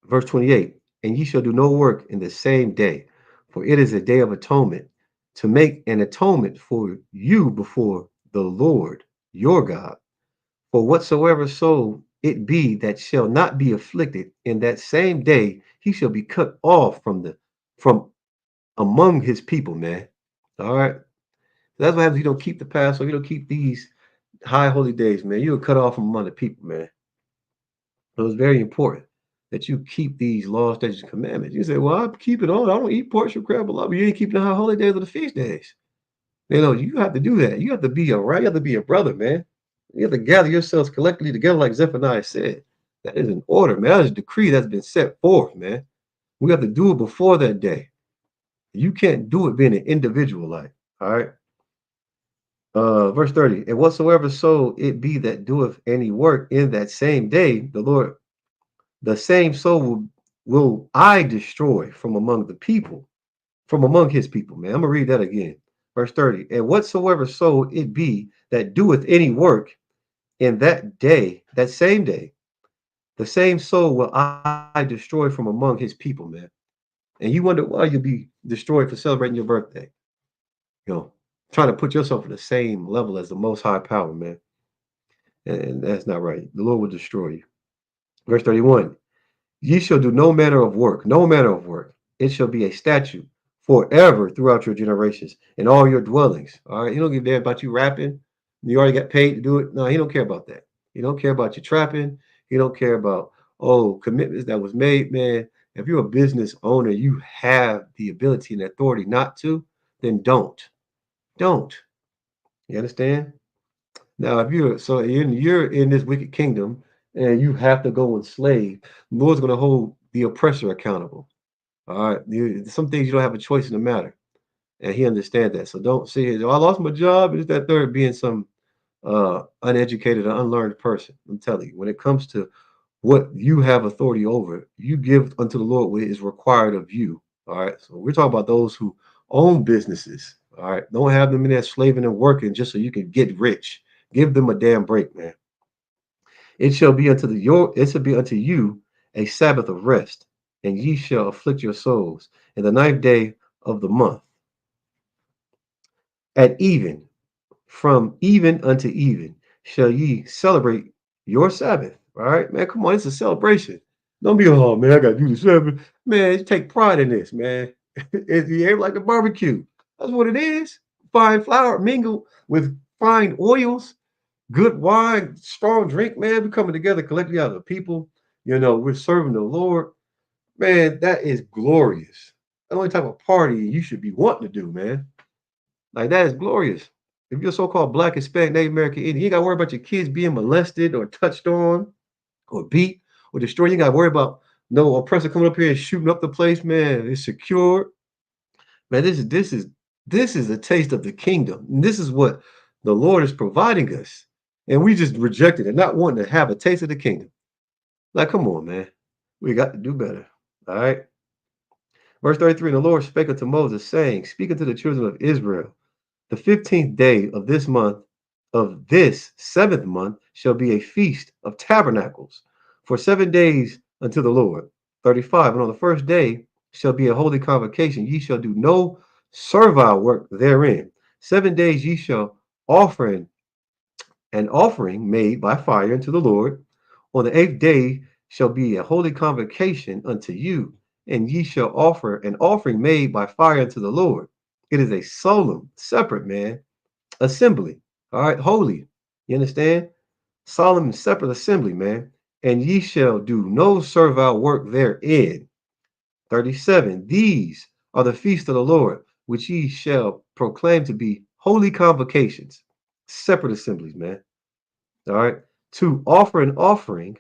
Verse 28. And ye shall do no work in the same day, for it is a day of atonement, to make an atonement for you before the Lord your God. For whatsoever soul it be that shall not be afflicted in that same day, he shall be cut off from among his people, man. All right. That's what happens. You don't keep the Passover. You don't keep these high holy days, man. You're cut off from among the people, man. So it's very important that you keep these laws, statutes, and commandments. You say, well, I keep it all. I don't eat pork, shrimp, crab, blah, but you ain't keeping the high holy days or the feast days. You have to do that. You have to be you have to be a brother, man. You have to gather yourselves collectively together, like Zephaniah said. That is an order, man. That is a decree that's been set forth, man. We have to do it before that day. You can't do it being an individual, like, all right. Verse 30. And whatsoever soul it be that doeth any work in that same day, the Lord, the same soul will I destroy from among the people, from among his people, man. I'm gonna read that again. Verse 30. And whatsoever soul it be that doeth any work in that day, that same day, the same soul will I destroy from among his people, man. And you wonder why you'll be destroyed for celebrating your birthday. You know, trying to put yourself in the same level as the most high power, man. And that's not right. The Lord will destroy you. Verse 31. Ye shall do no manner of work, no manner of work. It shall be a statute forever throughout your generations in all your dwellings. All right. He don't give a damn about you rapping. You already got paid to do it. No, he don't care about that. He don't care about you trapping. He don't care about, commitments that was made, man. If you're a business owner, you have the ability and authority not to, then don't. Don't. You understand? Now, if you're in this wicked kingdom and you have to go enslave, the Lord's going to hold the oppressor accountable. All right, some things you don't have a choice in the matter, and He understands that. So don't say, "Oh, I lost my job." Is that third being some uneducated or unlearned person? I'm telling you, when it comes to what you have authority over, you give unto the Lord what is required of you. All right. So we're talking about those who own businesses. All right. Don't have them in there slaving and working just so you can get rich. Give them a damn break, man. It shall be unto you a Sabbath of rest, and ye shall afflict your souls in the 9th day of the month at even. From even unto even shall ye celebrate your Sabbath. All right, man. Come on, it's a celebration. Don't be, oh man, I gotta do the Sabbath. Man, take pride in this, man. You ain't like the barbecue. That's what it is. Fine flour mingled with fine oils, good wine, strong drink, man. We're coming together collectively out of the people. We're serving the Lord. Man, that is glorious. The only type of party you should be wanting to do, man. Like that is glorious. If you're so-called black, Hispanic, Native American Indian, you ain't got to worry about your kids being molested or touched on or beat or destroyed. You got to worry about No oppressor coming up here and shooting up the place, man. It's secure. Man, this is a taste of the kingdom. And this is what the Lord is providing us. And we just rejected it, not wanting to have a taste of the kingdom. Like, come on, man. We got to do better. All right. Verse 33, and the Lord spake unto Moses, saying, Speak unto the children of Israel, the 15th day of this month, of this seventh month, shall be a feast of tabernacles for 7 days unto the Lord. 35, and on the first day shall be a holy convocation. Ye shall do no servile work therein. 7 days ye shall offer an offering made by fire unto the Lord. On the eighth day shall be a holy convocation unto you, and ye shall offer an offering made by fire unto the Lord. It is a solemn, separate, man, assembly. All right, holy. You understand? Solemn and separate assembly, man. And ye shall do no servile work therein. 37. These are the feasts of the Lord, which ye shall proclaim to be holy convocations, separate assemblies, man. All right. To offer an offering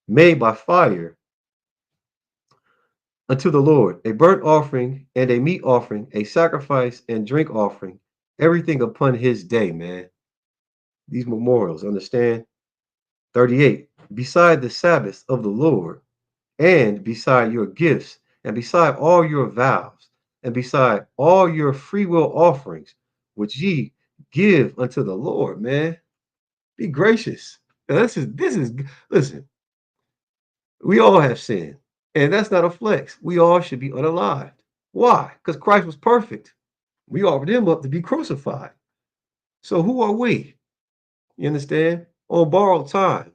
made by fire unto the Lord, a burnt offering and a meat offering, a sacrifice and drink offering, everything upon his day, man. These memorials, understand? 38. Beside the Sabbath of the Lord, and beside your gifts, and beside all your vows, and beside all your free will offerings, which ye give unto the Lord, man. Be gracious. Now, this is listen. We all have sinned, and that's not a flex. We all should be unalived. Why? Because Christ was perfect. We offered him up to be crucified. So who are we? You understand? On borrowed time,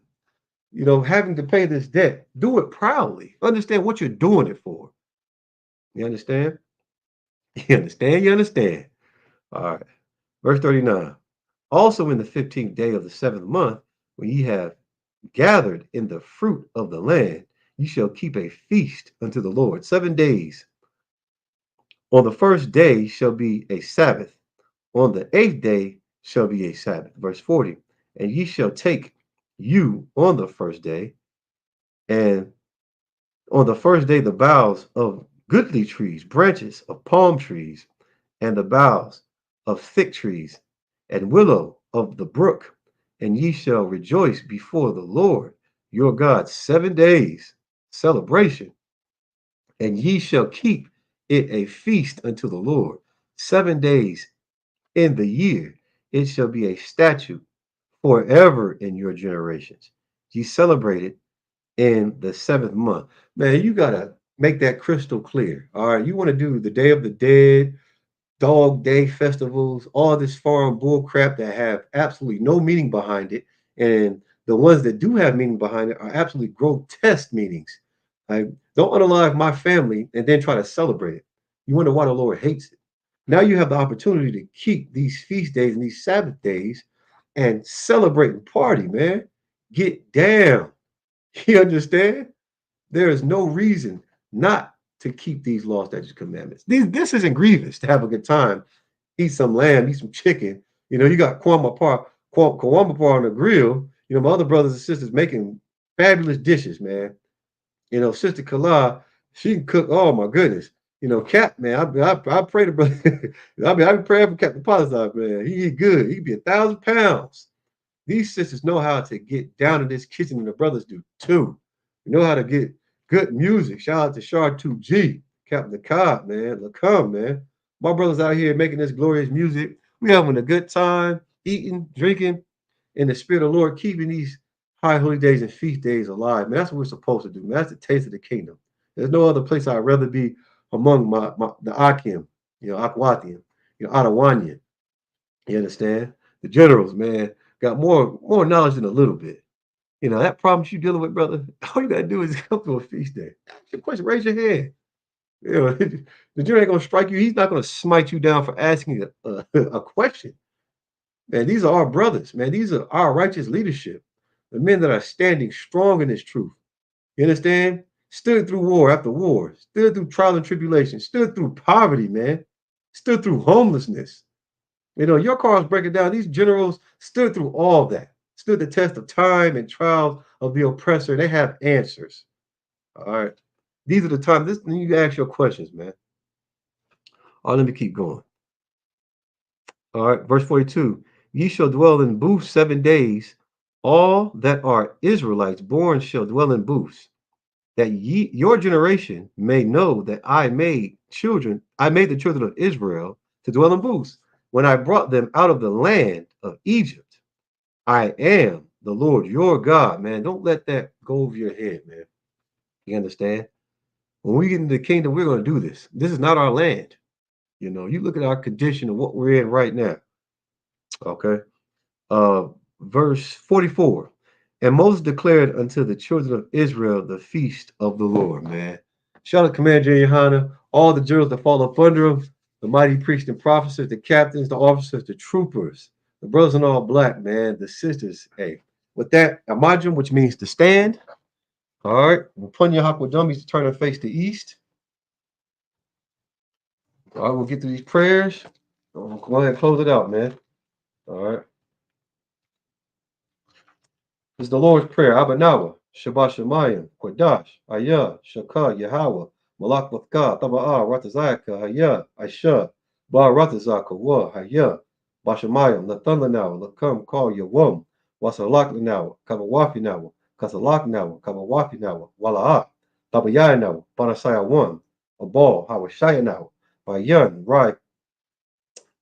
having to pay this debt. Do it proudly. Understand what you're doing it for. You understand? You understand? You understand? All right. Verse 39. Also in the 15th day of the seventh month, when ye have gathered in the fruit of the land, ye shall keep a feast unto the Lord 7 days. On the first day shall be a Sabbath. On the eighth day shall be a Sabbath. Verse 40. And ye shall take you on the first day, and on the first day the boughs of goodly trees, branches of palm trees, and the boughs of thick trees, and willow of the brook, and ye shall rejoice before the Lord your God 7 days, celebration, and ye shall keep it a feast unto the Lord 7 days in the year. It shall be a statute forever in your generations. Ye celebrate it in the seventh month. Man, you gotta make that crystal clear. All right, you want to do the Day of the Dead, Dog Day festivals, all this foreign bull crap that have absolutely no meaning behind it, and the ones that do have meaning behind it are absolutely grotesque meanings. I don't unalive my family and then try to celebrate it. You wonder why the Lord hates it. Now you have the opportunity to keep these feast days and these Sabbath days and celebrate and party, man. Get down. You understand? There is no reason not to keep these laws, statutes, commandments. This isn't grievous to have a good time, eat some lamb, eat some chicken. You got Kwama on the grill. My other brothers and sisters making fabulous dishes, man. Sister Kala, she can cook. Oh my goodness. Cap, man, I pray to brother. I be praying for Captain Polizard, man. He good. He be 1,000 pounds. These sisters know how to get down in this kitchen, and the brothers do too. You know how to get good music. Shout out to Shar 2G, Captain the Cobb, man. Lacombe, man. My brothers out here making this glorious music. We having a good time, eating, drinking, in the spirit of the Lord, keeping these high holy days and feast days alive. Man, that's what we're supposed to do. Man, that's the taste of the kingdom. There's no other place I'd rather be among the Akim, Akwatian, Atawanian. You understand? The generals, man, got more knowledge than a little bit. That problem you're dealing with, brother, all you gotta do is come to a feast day. Ask your question, raise your hand. The general ain't gonna strike you. He's not gonna smite you down for asking a question. Man, these are our brothers, man. These are our righteous leadership. The men that are standing strong in this truth. You understand? Stood through war after war, stood through trial and tribulation, stood through poverty, man, stood through homelessness. Your car's breaking down. These generals stood through all that, stood the test of time and trials of the oppressor. They have answers. All right. These are the times. This you can ask your questions, man. All right, let me keep going. All right, verse 42. Ye shall dwell in booths 7 days. All that are Israelites born shall dwell in booths, that ye your generation may know that I made the children of Israel to dwell in booths when I brought them out of the land of Egypt. I am the Lord your God, man. Don't let that go over your head, man. You understand? When we get into the kingdom, we're going to do this. This is not our land. You know, you look at our condition and what we're in right now. Okay. Uh, verse 44. And Moses declared unto the children of Israel the feast of the Lord, man. Shout out Commander Johanna, all the generals that fall up under him, the mighty priests and prophets, the captains, the officers, the troopers, the brothers in all black, man, the sisters. Hey, with that, Imagine, which means to stand. All right. Punya Hakwadummies to turn and face the east. All right, we'll get through these prayers. We'll go ahead and close it out, man. All right. It's the Lord's Prayer. Abanawa, Shabbat Shemayim, Kodash, Ayah, Shaka, Yahweh, Malak Wathka, Taba'a, Ratazaka, Hayah, Aisha, Ba Ratazaka, Wa, Hayah, Bashamayim, Lathanlanawa, Lakam, Call Yawum, Wasalak Lanawa, Kabawafi Nawa, Kasalak Nawa, Kabawafi Nawa, Wala'a, Tabayai Nawa, Panasaya 1, Abal, Hawashaya Nawa, Bayan, Rai,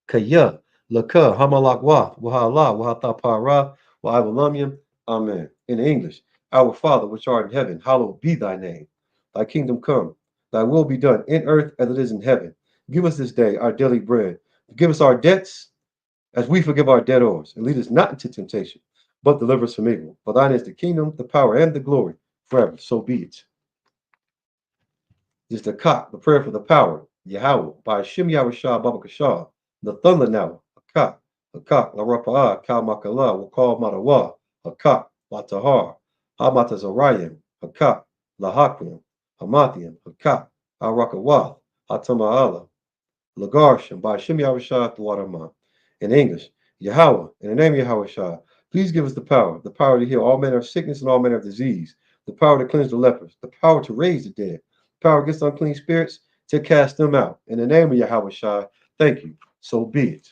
Kaya, Laka, Hamalakwa, Wahala, Wahatapara, Wa'abalamyam. Amen. In English, Our Father which art in heaven, hallowed be thy name. Thy kingdom come, thy will be done in earth as it is in heaven. Give us this day our daily bread. Forgive us our debts as we forgive our debtors. And lead us not into temptation, but deliver us from evil. For thine is the kingdom, the power, and the glory forever. So be it. This is the cock, the prayer for the power. Yahweh, by Hashem Yahushua Babakashah, the thunder now, a cock, la rapa'ah, kal makala, will call matawa, a cock, la tahar, hamata zarayim, a cock, la hakim, hamathiim, a cock, ha rakawath, hatama'ala, lagarshim, by Hashem Yahushua Tuwarama. In English, Yahweh, in the name of Yahushua, please give us the power to heal all manner of sickness and all manner of disease, the power to cleanse the lepers, the power to raise the dead, power against unclean spirits, to cast them out. In the name of Yahweh Shai, thank you. So be it.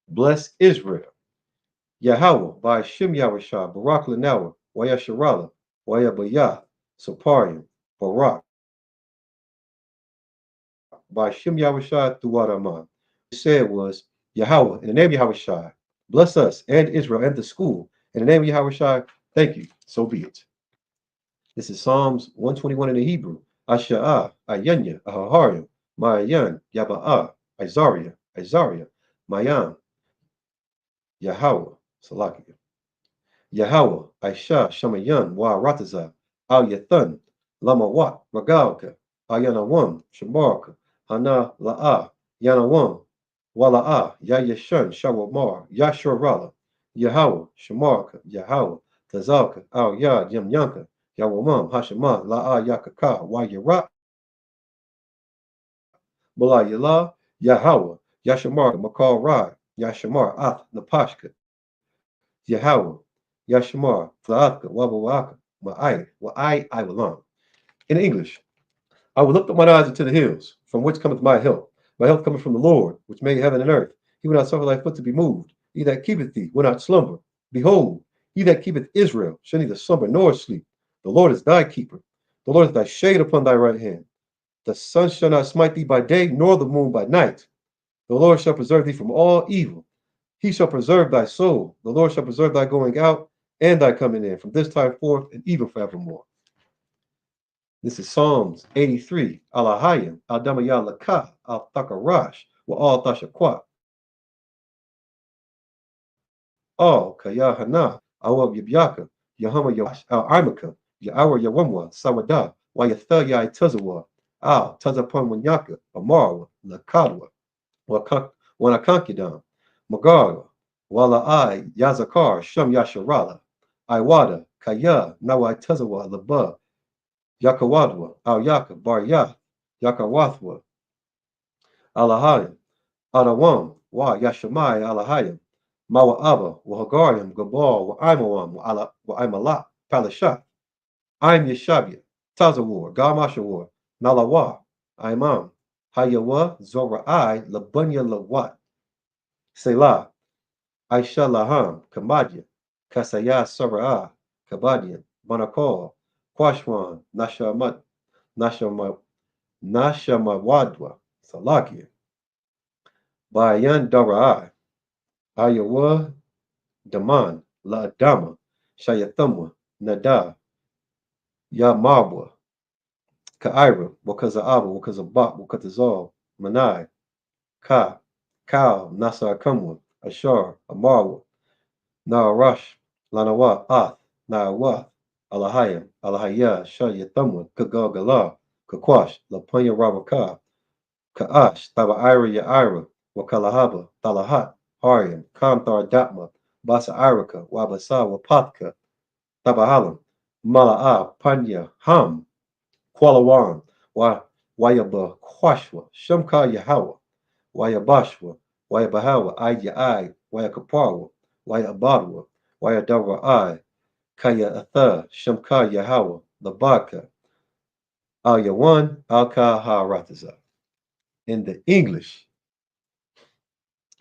Bless Israel. Yahweh, by Shem Yahweh Shai, Barak Lanawa, Waya Sharala, Waya Bayath, Saparium, Barak, by Shem Yahweh Shai, Thuwaraman. Said was, Yahweh, in the name of Yahweh Shai, bless us and Israel and the school. In the name of Yahweh Shai, thank you. So be it. This is Psalms 121 in the Hebrew. Asha'ah, Ayanya, Ahaharim, Mayan, Yaba'ah, Isaiah, Mayan, Yahweh, Salakia. Yahweh, Aisha, Shamayan, Wa Rataza, Al Yathan, Lamawat, Ragalka, Ayanawam, Shamarka, Hana La'ah, Yanawam, Wala'ah, Yayashan, Shawamar, Yasharala, Yahweh, Shamarka, Yahweh, Tazalka, Al Yad, Yamyanka, Yawamam, Hashemah, La'ah, Yakaka, Wayara, Bala Yala, Yahweh, Yashamar, Makal Rai, Yashamar, Ath, Napashka, Yahweh, Yashamar, Flaatka, Wabawaka, Wa'ai, Iwalam. In English, I will lift up mine eyes into the hills, from which cometh my help. My help cometh from the Lord, which made heaven and earth. He will not suffer thy foot to be moved. He that keepeth thee will not slumber. Behold, he that keepeth Israel shall neither slumber nor sleep. The Lord is thy keeper. The Lord is thy shade upon thy right hand. The sun shall not smite thee by day, nor the moon by night. The Lord shall preserve thee from all evil. He shall preserve thy soul. The Lord shall preserve thy going out and thy coming in from this time forth and even forevermore. This is Psalms 83. Alahayim, Al-Damayah Lakah, Al-Thakarash, wa al-Thashaqwa. Kayahana, Awab Yabyaka, Yahama Yawash, Al-Imaka, Ya'awar Yawamwa, Sawada, Wayatha Yai Tazawa, Tazapon Wanyaka, Amarwa, Lakadwa, Wanakankidam, Magarwa, Wala Yazakar, Sham Yasharala, Iwada, Kaya, Nawai Tazawa, Laba, Yakawadwa, Al Yaka, Bar Yath, Yakawathwa, Alahayim, Adawam, Wa Yashamai, Alahayim, Mawa Abba, Wahagariam, Gabal, Wa Imawam, Wa Imala, Palashat, I'm Yeshabia, Tazawar, Gamashawar, Nalawa, Imam, Hayawa, Zora'ai, Labunya Lawat, Selah, Aisha Laham, Kamadia, Kasaya Sara'a, Kabadian, Manakor, Kwashwan, Nashama, Nashamawadwa, Salakia, Bayan Dara'ai, Ayawa, Daman, La Adama, Shayathamwa, Nada, Yamabwa, Ka'ira, Wakaza'aba, Wakazabak, Wakazal, Manai, Ka, Kal, Nasar Kamwa, Ashar, Amarwa, Naarash, Lanawa, Ath, Naawath, Alahaya, Alahaya, Shayathamwa, Kagagala, Kakwash, Lapanya Rabaka, Ka'ash, Tabaira Ya'ira, Wakalahaba, Talahat, Hariam, Kamthar Datma, Basa Irika, Wabasa, Wapatka, Tabahalam, Mala'a, Panya, Ham, Kualawan, Wayaba, Kwashwa, Shamka Yahawa, Wayabashwa, Wayabahawa, Ai, Wayakaparwa, Wayabadwa, Wayadawa I, Kaya Atha, Shamka Yahawa, Labaka, Al Yawan, Al Kaha Rataza. In the English,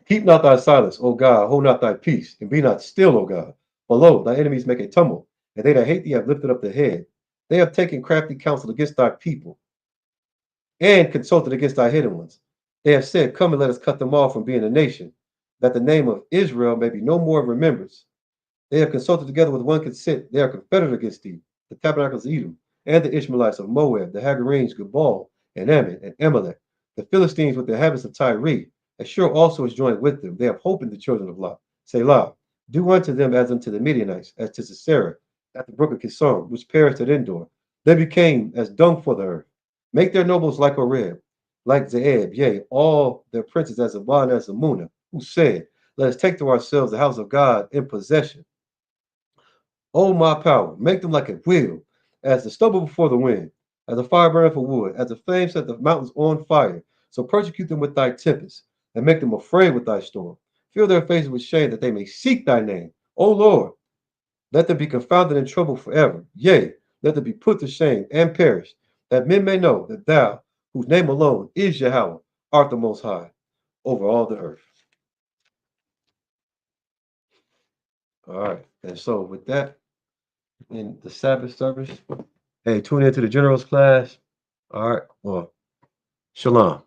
keep not thy silence, O God, hold not thy peace, and be not still, O God. For lo, thy enemies make a tumult, and they that hate thee have lifted up their head. They have taken crafty counsel against thy people, and consulted against thy hidden ones. They have said, come and let us cut them off from being a nation, that the name of Israel may be no more in remembrance. They have consulted together with one consent. They are confederate against thee, the Tabernacles of Edom, and the Ishmaelites of Moab, the Hagarenes, Gebal, and Ammon, and Amalek, the Philistines with the habits of Tyre. Ashur also is joined with them. They have hope in the children of Lot. Selah, do unto them as unto the Midianites, as to Sisera, at the brook of Kison, which perished at Endor. They became as dung for the earth. Make their nobles like Oreb, like Zeeb, yea, all their princes as Abban, as Amunah, who said, let us take to ourselves the house of God in possession. O my power, make them like a wheel, as the stubble before the wind, as a fire burning for wood, as the flame set the mountains on fire. So persecute them with thy tempest, and make them afraid with thy storm. Fill their faces with shame, that they may seek thy name. O Lord, let them be confounded in trouble forever. Yea, let them be put to shame and perish, that men may know that thou, whose name alone is Yahweh, art the most high over all the earth. All right. And so with that, in the Sabbath service, hey, tune into the generals class. All right. Well, shalom.